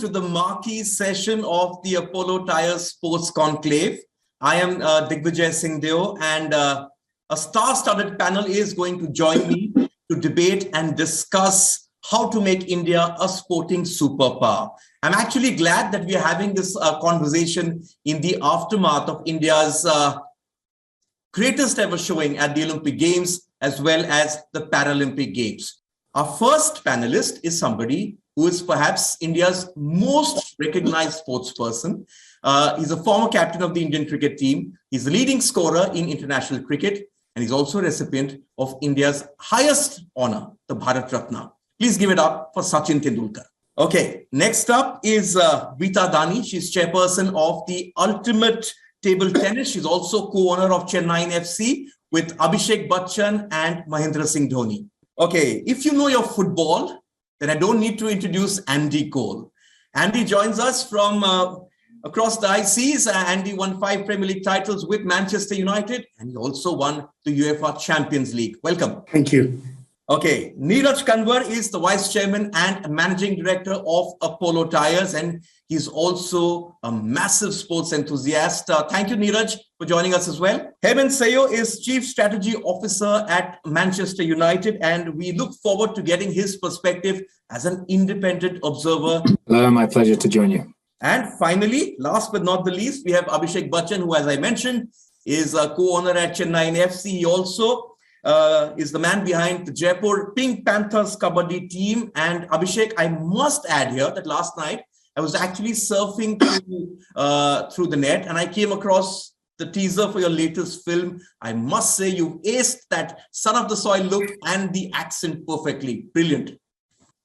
to the marquee session of the Apollo Tyres Sports Conclave. I am Digvijay Singh Deo, and a star-studded panel is going to join me to debate and discuss how to make India a sporting superpower. I'm actually glad that we are having this conversation in the aftermath of India's greatest ever showing at the Olympic Games as well as the Paralympic Games. Our first panelist is somebody who is perhaps India's most recognized sports person. He's a former captain of the Indian cricket team. He's the leading scorer in international cricket, and he's also a recipient of India's highest honor, the Bharat Ratna. Please give it up for Sachin Tendulkar. Okay, next up is Vita Dani. She's chairperson of the Ultimate Table Tennis. She's also co-owner of Chennai FC with Abhishek Bachchan and Mahendra Singh Dhoni. Okay, if you know your football, then I don't need to introduce Andy Cole. Andy joins us from across the high seas. Andy won 5 Premier League titles with Manchester United, and he also won the UEFA Champions League. Welcome. Thank you. Okay, Neeraj Kanwar is the vice chairman and managing director of Apollo Tyres, and he's also a massive sports enthusiast. Thank you, Neeraj, for joining us as well. Hemant Sayo is chief strategy officer at Manchester United, and we look forward to getting his perspective as an independent observer. Hello, my pleasure to join you. And finally, last but not the least, we have Abhishek Bachchan, who, as I mentioned, is a co-owner at Chennai FC. He also is the man behind the Jaipur Pink Panthers Kabaddi team. And Abhishek, I must add here that last night I was actually surfing through the net, and I came across the teaser for your latest film. I must say you aced that son of the soil look and the accent perfectly. Brilliant.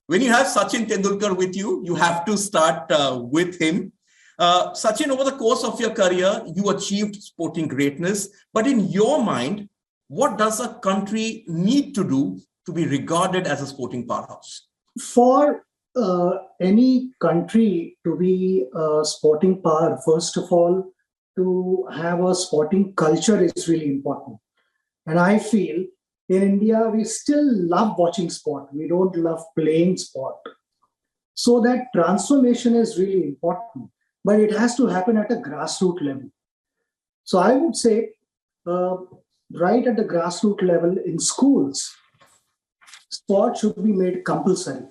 When you have Sachin Tendulkar with you, you have to start with him. Sachin, over the course of your career, you achieved sporting greatness. But in your mind, what does a country need to do to be regarded as a sporting powerhouse? For any country to be a sporting power, first of all, to have a sporting culture is really important. And I feel in India, we still love watching sport. We don't love playing sport. So that transformation is really important, but it has to happen at a grassroots level. So I would say, right at the grassroots level in schools, sport should be made compulsory.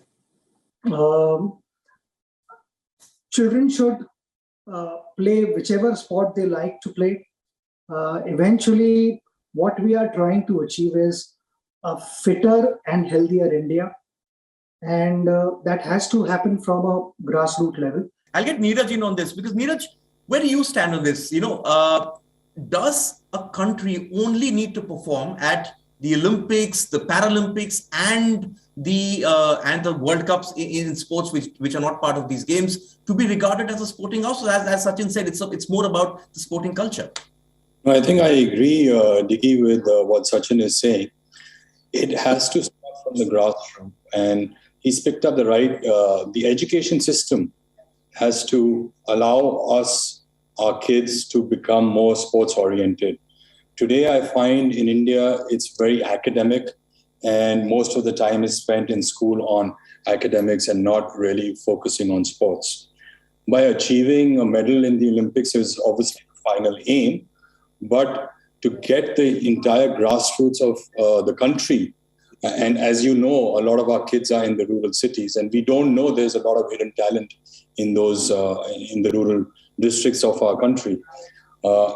Children should play whichever sport they like to play. Eventually, what we are trying to achieve is a fitter and healthier India. And that has to happen from a grassroots level. I'll get Neeraj in on this, because Neeraj, where do you stand on this? Does a country only need to perform at the Olympics, the Paralympics, and the World Cups in sports which are not part of these games to be regarded as a sporting house? So as Sachin said, it's more about the sporting culture. I think I agree, Diggy, with what Sachin is saying. It has to start from the grassroots, and he's picked up the right. The education system has to allow us, our kids, to become more sports-oriented. Today, I find in India, it's very academic, and most of the time is spent in school on academics and not really focusing on sports. By achieving a medal in the Olympics is obviously the final aim, but to get the entire grassroots of the country, and as you know, a lot of our kids are in the rural cities, and we don't know there's a lot of hidden talent in those in the rural districts of our country.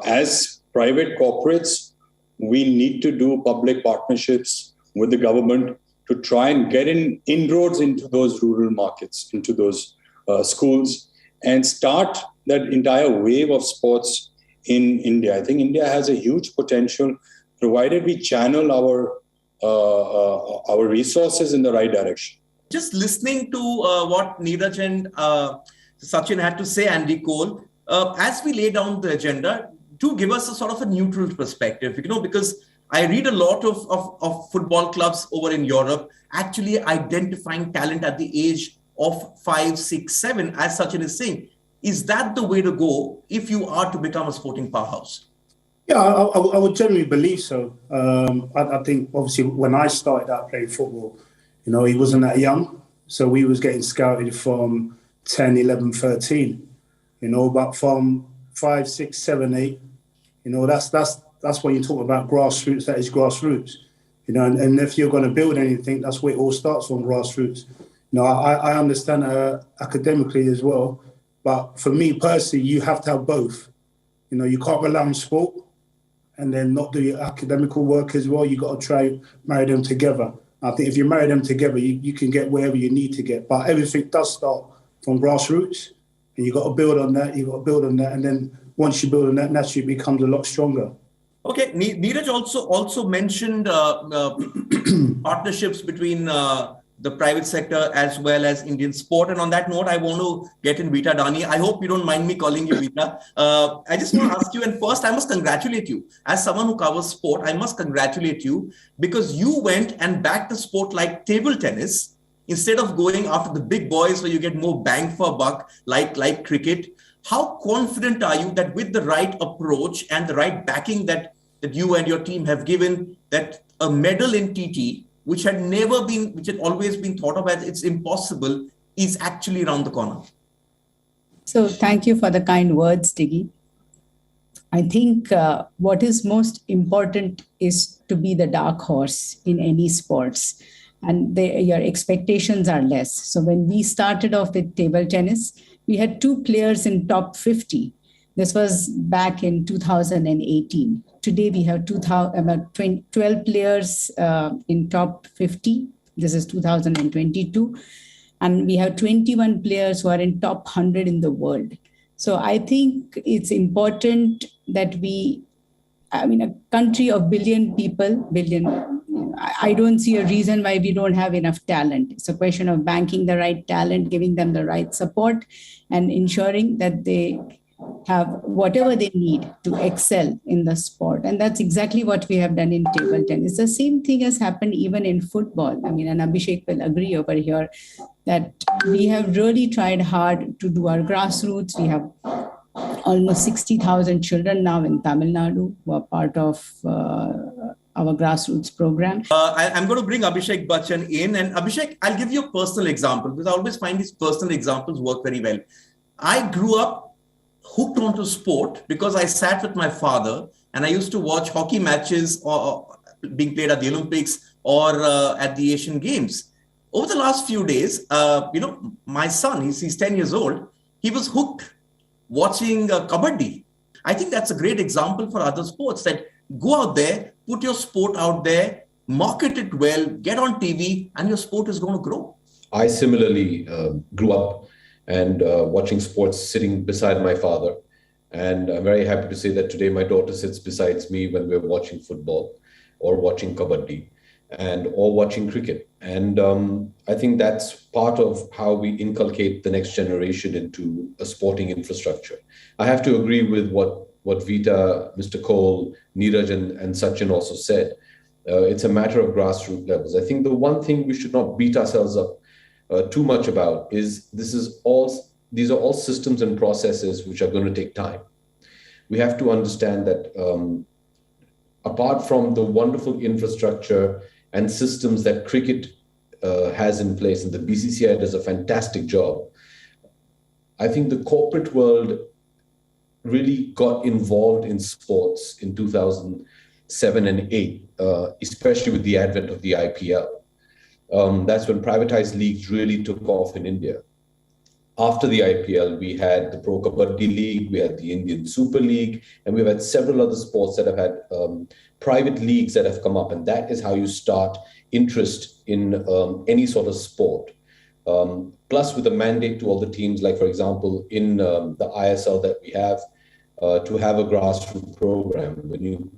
As private corporates, we need to do public partnerships with the government to try and get inroads into those rural markets, into those schools, and start that entire wave of sports in India. I think India has a huge potential, provided we channel our resources in the right direction. Just listening to what Neeraj and Sachin had to say, Andy Cole, as we lay down the agenda, do give us a sort of a neutral perspective, because I read a lot of football clubs over in Europe actually identifying talent at the age of 5, 6, 7, as Sachin is saying. Is that the way to go if you are to become a sporting powerhouse? Yeah, I would generally believe so. I think, obviously, when I started out playing football, he wasn't that young. So we was getting scouted from 10, 11, 13, but from 5, 6, 7, 8, that's when you talk about grassroots, that is grassroots, and if you're going to build anything, that's where it all starts from, grassroots. I understand academically as well, but for me personally, you have to have both. You can't rely on sport and then not do your academical work as well. You got to try marry them together. I think if you marry them together, you can get wherever you need to get. But everything does start from grassroots, and you got to build on that. And then once you build on that, naturally it becomes a lot stronger. Okay, Neeraj also mentioned partnerships between the private sector as well as Indian sport. And on that note, I want to get in Vita Dani. I hope you don't mind me calling you Vita. I just want to ask you, and first I must congratulate you. As someone who covers sport, I must congratulate you because you went and backed a sport like table tennis instead of going after the big boys where you get more bang for buck like cricket. How confident are you that with the right approach and the right backing that you and your team have given, that a medal in TT, which had always been thought of as it's impossible, is actually around the corner? So thank you for the kind words, Diggy. I think what is most important is to be the dark horse in any sports, and your expectations are less. So when we started off with table tennis, we had 2 players in top 50. This was back in 2018. Today, we have 12 players in top 50. This is 2022. And we have 21 players who are in top 100 in the world. So I think it's important that a country of billion people, I don't see a reason why we don't have enough talent. It's a question of banking the right talent, giving them the right support, and ensuring that they have whatever they need to excel in the sport. And that's exactly what we have done in table tennis. The same thing has happened even in football. And Abhishek will agree over here that we have really tried hard to do our grassroots. We have almost 60,000 children now in Tamil Nadu who are part of our grassroots program. I'm going to bring Abhishek Bachchan in. And Abhishek, I'll give you a personal example because I always find these personal examples work very well. I grew up hooked onto sport because I sat with my father and I used to watch hockey matches being played at the Olympics or at the Asian Games. Over the last few days, my son, he's 10 years old, he was hooked watching Kabaddi. I think that's a great example for other sports, that go out there, put your sport out there, market it well, get on TV, and your sport is going to grow. I similarly grew up and watching sports sitting beside my father. And I'm very happy to say that today my daughter sits beside me when we're watching football or watching Kabaddi or watching cricket. And I think that's part of how we inculcate the next generation into a sporting infrastructure. I have to agree with what Vita, Mr. Cole, Neeraj and Sachin also said. It's a matter of grassroots levels. I think the one thing we should not beat ourselves up too much about is these are all systems and processes which are going to take time. We have to understand that apart from the wonderful infrastructure and systems that cricket has in place, and the BCCI does a fantastic job, I think the corporate world really got involved in sports in 2007 and 8, especially with the advent of the IPL. That's when privatized leagues really took off in India. After the IPL, we had the Pro Kabaddi League, we had the Indian Super League, and we've had several other sports that have had private leagues that have come up. And that is how you start interest in any sort of sport. Plus with a mandate to all the teams, like, for example, in the ISL that we have, to have a grassroots program. When you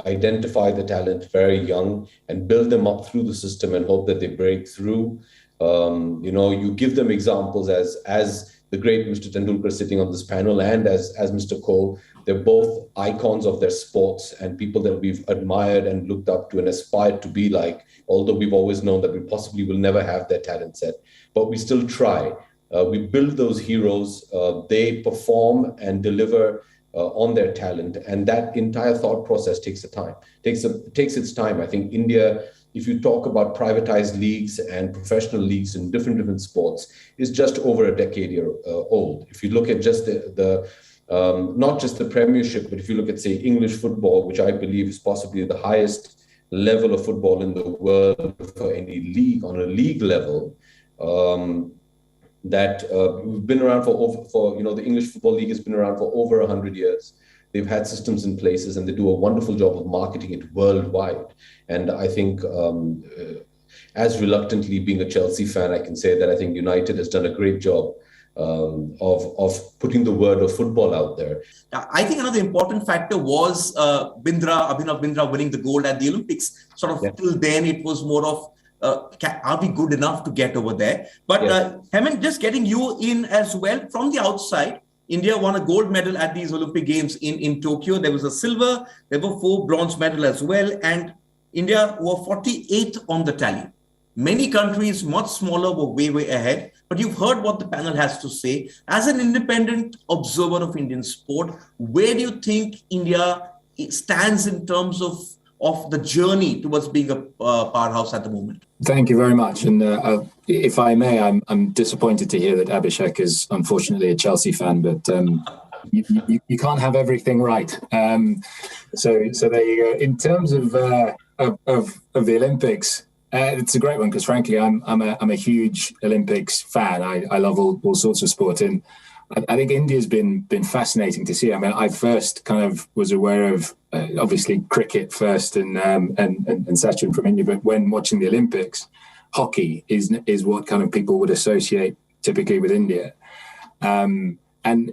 identify the talent very young and build them up through the system and hope that they break through. You give them examples as the great Mr. Tendulkar sitting on this panel and as Mr. Cole. They're both icons of their sports and people that we've admired and looked up to and aspired to be like, although we've always known that we possibly will never have their talent set, but we still try. We build those heroes, they perform and deliver on their talent, and that entire thought process takes its time. I think India, if you talk about privatized leagues and professional leagues in different sports, is just over a decade old. If you look at just the not just the Premiership, but if you look at, say, English football, which I believe is possibly the highest level of football in the world for any league, on a league level, that we've been around the English Football League has been around for over 100 years. They've had systems in places, and they do a wonderful job of marketing it worldwide. And I think, as reluctantly being a Chelsea fan, I can say that I think United has done a great job of putting the word of football out there. I think another important factor was Abhinav Bindra winning the gold at the Olympics. Till then, it was more of, are we good enough to get over there? But Hemant, just getting you in as well from the outside, India won a gold medal at these Olympic Games in Tokyo. There was a silver, there were 4 bronze medals as well, and India were 48th on the tally. Many countries, much smaller, were way ahead. But you've heard what the panel has to say. As an independent observer of Indian sport, where do you think India stands in terms of the journey towards being a powerhouse at the moment? Thank you very much. And if I may, I'm disappointed to hear that Abhishek is unfortunately a Chelsea fan, but you can't have everything right. So there you go. In terms of the Olympics, it's a great one because, frankly, I'm a huge Olympics fan. I love all sorts of sport, and I think India's been fascinating to see. I mean, I first kind of was aware of obviously cricket first and Sachin from India, but when watching the Olympics, hockey is what kind of people would associate typically with India, and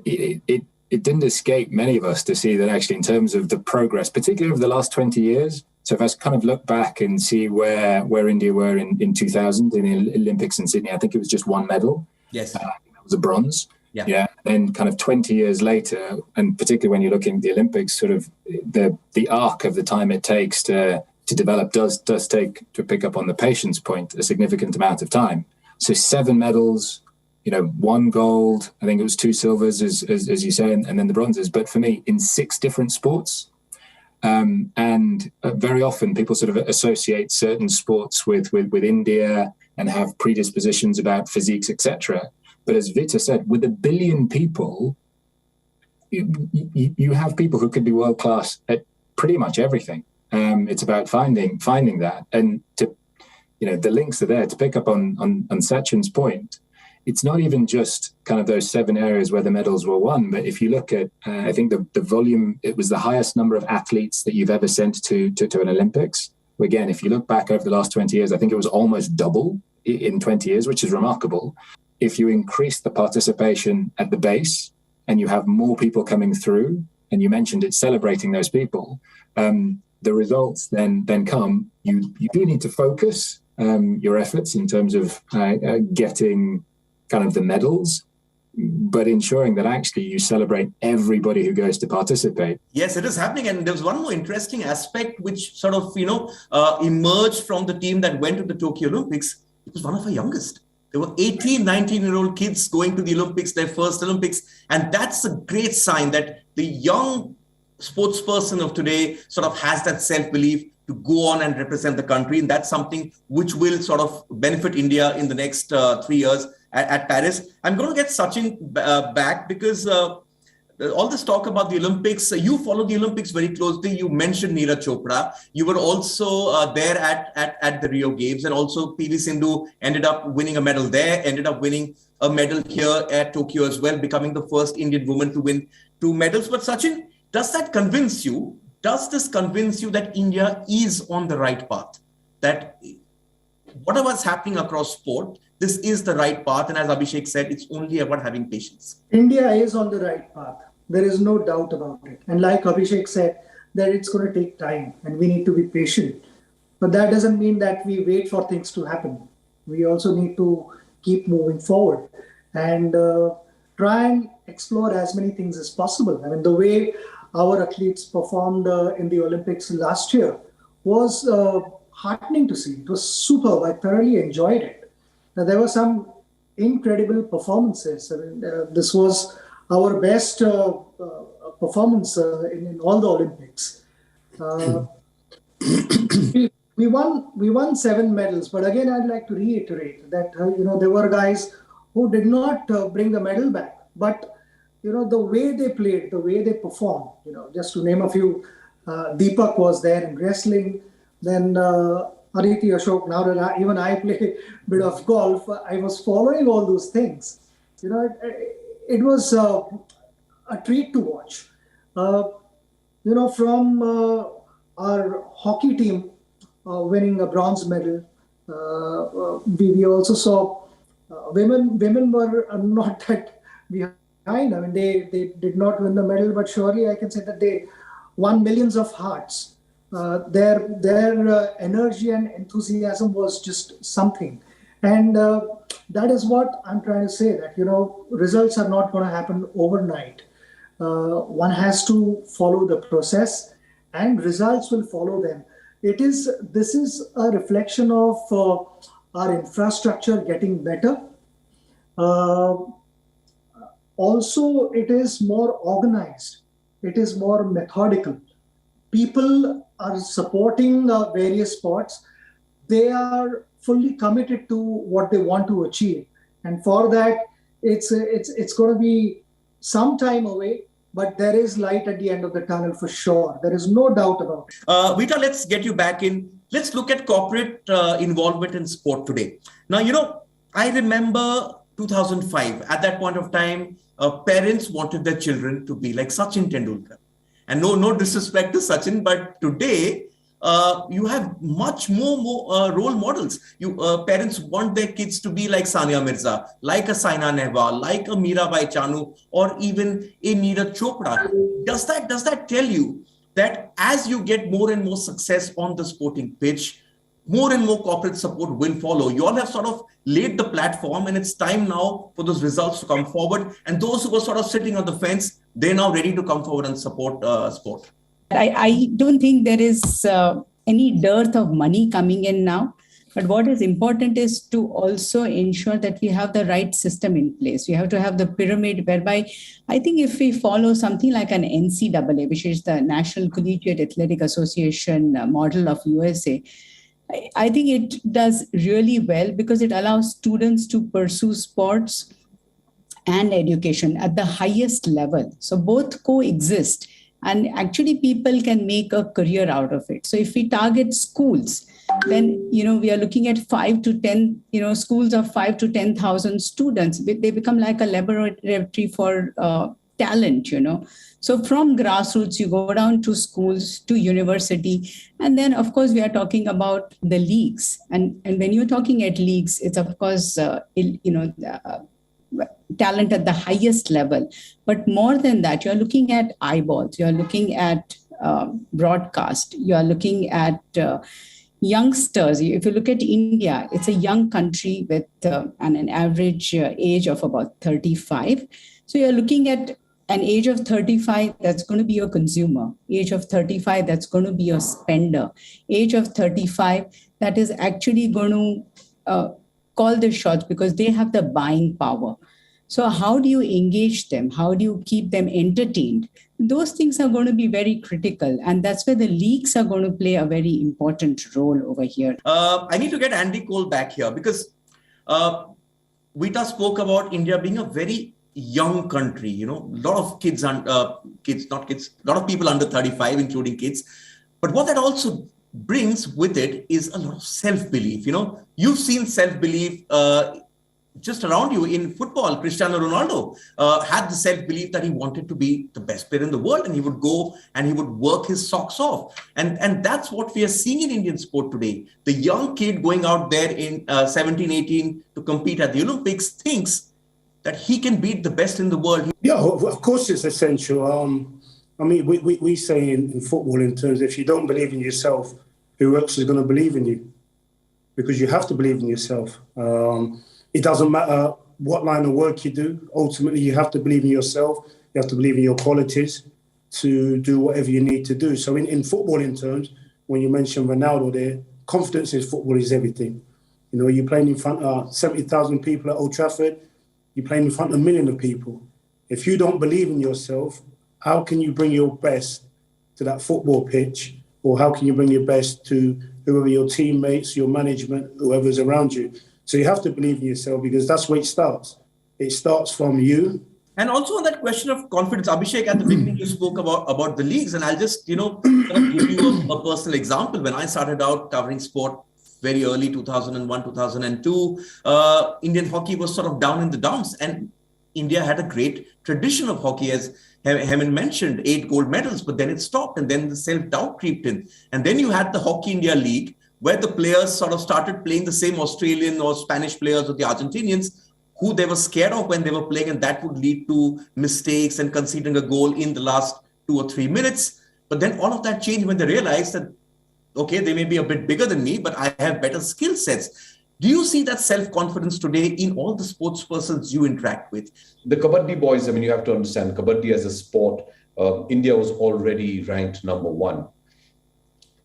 it didn't escape many of us to see that actually in terms of the progress, particularly over the last 20 years. So if I kind of look back and see where India were in 2000 in the Olympics in Sydney, I think it was just 1 medal. Yes. It was a bronze. Yeah. Then kind of 20 years later, and particularly when you're looking at the Olympics, sort of the arc of the time it takes to develop does take, to pick up on the patience point, a significant amount of time. So 7 medals, 1 gold, I think it was 2 silvers, as you say, and then the bronzes. But for me, in 6 different sports. And very often people sort of associate certain sports with India and have predispositions about physiques, etc. But as Vita said, with 1 billion people, you have people who could be world class at pretty much everything. It's about finding that, and the links are there to pick up on Sachin's point. It's not even just kind of those 7 areas where the medals were won, but if you look at, I think the volume, it was the highest number of athletes that you've ever sent to an Olympics. Again, if you look back over the last 20 years, I think it was almost double in 20 years, which is remarkable. If you increase the participation at the base and you have more people coming through, and you mentioned it, celebrating those people, the results then come. You do need to focus your efforts in terms of getting kind of the medals, but ensuring that actually you celebrate everybody who goes to participate. Yes, it is happening. And there was one more interesting aspect which sort of, emerged from the team that went to the Tokyo Olympics. It was one of our youngest. There were 18, 19-year-old kids going to the Olympics, their first Olympics. And that's a great sign that the young sports person of today sort of has that self-belief to go on and represent the country. And that's something which will sort of benefit India in the next 3 years at Paris. I'm going to get Sachin back because all this talk about the Olympics, you follow the Olympics very closely. You mentioned Neeraj Chopra. You were also there at the Rio Games, and also PV Sindhu ended up winning a medal there, ended up winning a medal here at Tokyo as well, becoming the first Indian woman to win 2 medals. But Sachin, does that convince you? Does this convince you that India is on the right path? That whatever's happening across sport, this is the right path. And as Abhishek said, it's only about having patience. India is on the right path. There is no doubt about it. And like Abhishek said, that it's going to take time and we need to be patient. But that doesn't mean that we wait for things to happen. We also need to keep moving forward and try and explore as many things as possible. I mean, the way our athletes performed in the Olympics last year was heartening to see. It was superb. I thoroughly enjoyed it. Now, there were some incredible performances. I mean, this was our best performance in all the Olympics. We won 7 medals, but again, I'd like to reiterate that there were guys who did not bring the medal back, but the way they played, the way they performed, just to name a few, Deepak was there in wrestling, then Aditi Ashok. Now that even I play a bit of golf, I was following all those things. It was a treat to watch. From our hockey team winning a bronze medal, we also saw women were not that behind. I mean, they did not win the medal, but surely I can say that they won millions of hearts. Their energy and enthusiasm was just something. And that is what I'm trying to say, that, results are not going to happen overnight. One has to follow the process and results will follow them. This is a reflection of our infrastructure getting better. Also, it is more organized. It is more methodical. People are supporting various sports. They are fully committed to what they want to achieve. And for that, it's going to be some time away, but there is light at the end of the tunnel for sure. There is no doubt about it. Vita, let's get you back in. Let's look at corporate involvement in sport today. Now, I remember 2005. At that point of time, parents wanted their children to be like Sachin Tendulkar. And no disrespect to Sachin, but today you have much more role models. Parents want their kids to be like Sania Mirza, like a Saina Nehwal, like a Mirabai Chanu, or even a Neeraj Chopra. Does that tell you that as you get more and more success on the sporting pitch, more and more corporate support will follow? You all have sort of laid the platform, and it's time now for those results to come forward. And those who were sort of sitting on the fence, they're now ready to come forward and support sport. I don't think there is any dearth of money coming in now. But what is important is to also ensure that we have the right system in place. We have to have the pyramid whereby I think if we follow something like an NCAA, which is the National Collegiate Athletic Association model of USA, I think it does really well because it allows students to pursue sports and education at the highest level. So both coexist, and actually people can make a career out of it. So if we target schools, then, we are looking at 5 to 10, schools of 5 to 10,000 students. They become like a laboratory for talent, So from grassroots, you go down to schools, to university. And then, of course, we are talking about the leagues. And when you're talking at leagues, it's, of course, talent at the highest level. But more than that, you're looking at eyeballs. You're looking at broadcast. You're looking at youngsters. If you look at India, it's a young country with an average age of about 35. So you're looking at an age of 35, that's going to be a consumer. Age of 35, that's going to be a spender. Age of 35, that is actually going to call the shots because they have the buying power. So how do you engage them? How do you keep them entertained? Those things are going to be very critical. And that's where the leagues are going to play a very important role over here. I need to get Andy Cole back here because Vita spoke about India being a very young country. A lot of a lot of people under 35, including kids. But what that also brings with it is a lot of self-belief. You've seen self-belief just around you in football. Cristiano Ronaldo had the self-belief that he wanted to be the best player in the world, and he would go and he would work his socks off. And that's what we are seeing in Indian sport today. The young kid going out there in 17, 18 to compete at the Olympics thinks that he can beat the best in the world. Yeah, of course it's essential. We say in football in terms, if you don't believe in yourself, who else is going to believe in you? Because you have to believe in yourself. It doesn't matter what line of work you do. Ultimately, you have to believe in yourself. You have to believe in your qualities to do whatever you need to do. So in footballing terms, when you mention Ronaldo there, confidence in football is everything. You're playing in front of 70,000 people at Old Trafford. You're playing in front of 1 million of people. If you don't believe in yourself, how can you bring your best to that football pitch, or how can you bring your best to whoever your teammates, your management, whoever's around you? So you have to believe in yourself, because that's where it starts. It starts from you. And also on that question of confidence, Abhishek, at the beginning you spoke about the leagues, and I'll just kind of give you a personal example. When I started out covering sport very early, 2001, 2002, Indian hockey was sort of down in the dumps, and India had a great tradition of hockey, as Hemant mentioned, 8 gold medals, but then it stopped, and then the self-doubt creeped in. And then you had the Hockey India League, where the players sort of started playing the same Australian or Spanish players or the Argentinians who they were scared of when they were playing, and that would lead to mistakes and conceding a goal in the last 2 or 3 minutes. But then all of that changed when they realized that, okay, they may be a bit bigger than me, but I have better skill sets. Do you see that self-confidence today in all the sports persons you interact with? The Kabaddi boys, I mean, you have to understand, Kabaddi as a sport, India was already ranked number 1.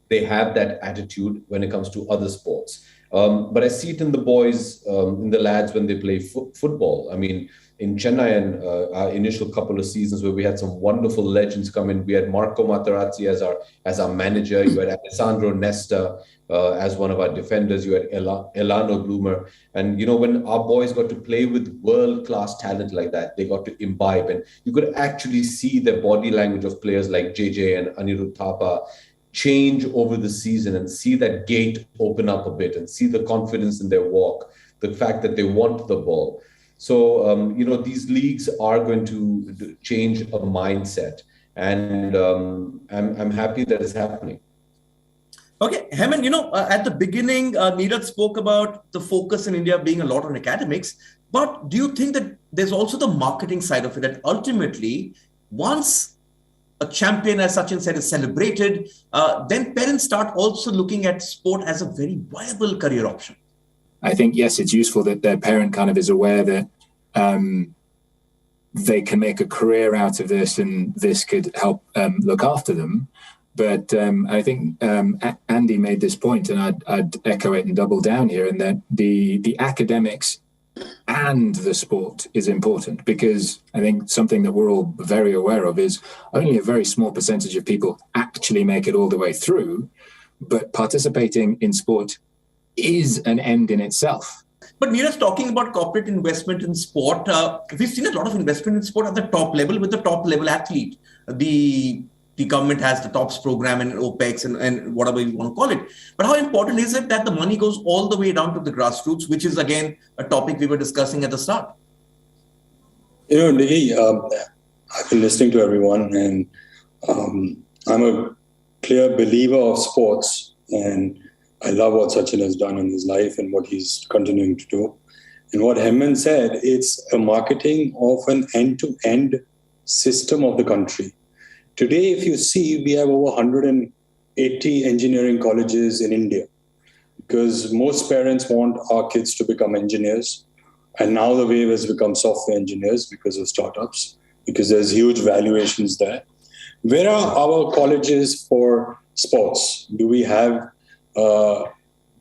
They have that attitude when it comes to other sports. But I see it in the boys, in the lads when they play football. I mean, in Chennai and our initial couple of seasons where we had some wonderful legends come in. We had Marco Materazzi as our manager. You had Alessandro Nesta as one of our defenders. You had Elano Bloomer. And, you know, when our boys got to play with world-class talent like that, they got to imbibe. And you could actually see the body language of players like JJ and Anirudh Thapa change over the season, and see that gate open up a bit, and see the confidence in their walk, the fact that they want the ball. So, you know, these leagues are going to change a mindset, and I'm happy that it's happening. Okay, Hemant, you know, at the beginning, Neeraj spoke about the focus in India being a lot on academics, but do you think that there's also the marketing side of it, that ultimately, once a champion, as Sachin said, is celebrated, then parents start also looking at sport as a very viable career option? I think, yes, it's useful that their parent kind of is aware that they can make a career out of this, and this could help look after them. But I think Andy made this point, and I'd echo it and double down here, in that the academics and the sport is important, because I think something that we're all very aware of is only a very small percentage of people actually make it all the way through, but participating in sport is an end in itself. But Neeraj, talking about corporate investment in sport, we've seen a lot of investment in sport at the top level with the top level athlete. The government has the TOPS program and OPEX and whatever you want to call it. But how important is it that the money goes all the way down to the grassroots, which is, again, a topic we were discussing at the start? You know, Diggy, I've been listening to everyone, and I'm a clear believer of sports, and I love what Sachin has done in his life and what he's continuing to do. And what Hemant said, it's a marketing of an end-to-end system of the country. Today, if you see, we have over 180 engineering colleges in India, because most parents want our kids to become engineers. And now the wave has become software engineers because of startups, because there's huge valuations there. Where are our colleges for sports? Do we have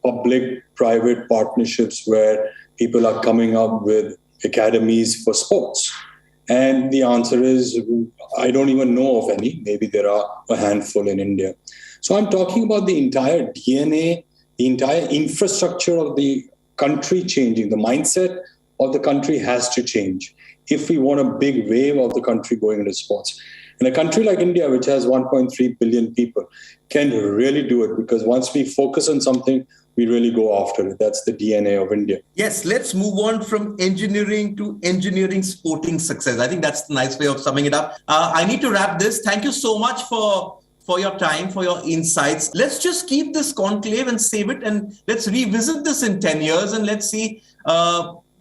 public-private partnerships where people are coming up with academies for sports? And the answer is, I don't even know of any. Maybe there are a handful in India. So I'm talking about the entire DNA, the entire infrastructure of the country changing. The mindset of the country has to change if we want a big wave of the country going into sports. And a country like India, which has 1.3 billion people, can really do it, because once we focus on something, we really go after it. That's the DNA of India. Yes, let's move on from engineering to engineering sporting success. I think that's the nice way of summing it up. I need to wrap this. Thank you so much for your time, for your insights. Let's just keep this conclave and save it, and let's revisit this in 10 years, and let's see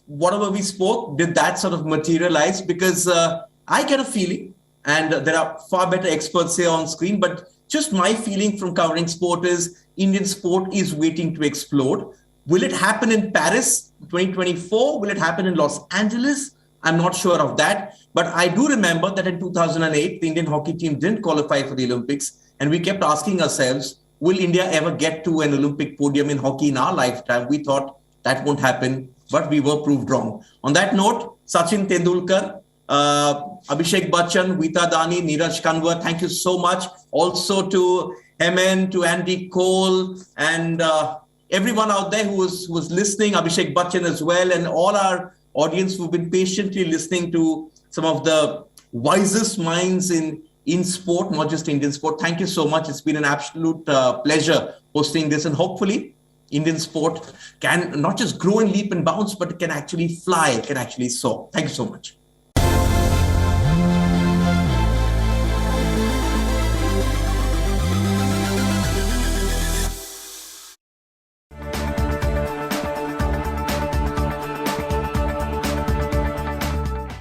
whatever we spoke, did that sort of materialize? Because I get a feeling, and there are far better experts here on screen, but just my feeling from covering sport is Indian sport is waiting to explode. Will it happen in Paris 2024? Will it happen in Los Angeles? I'm not sure of that. But I do remember that in 2008, the Indian hockey team didn't qualify for the Olympics. And we kept asking ourselves, will India ever get to an Olympic podium in hockey in our lifetime? We thought that won't happen, but we were proved wrong. On that note, Sachin Tendulkar, Abhishek Bachchan, Vita Dani, Neeraj Kanwar, thank you so much. Also to Hemen, to Andy Cole, and everyone out there who was listening, Abhishek Bachchan as well, and all our audience who've been patiently listening to some of the wisest minds in sport, not just Indian sport. Thank you so much. It's been an absolute pleasure hosting this, and hopefully Indian sport can not just grow and leap and bounce, but it can actually fly, it can actually soar. Thank you so much.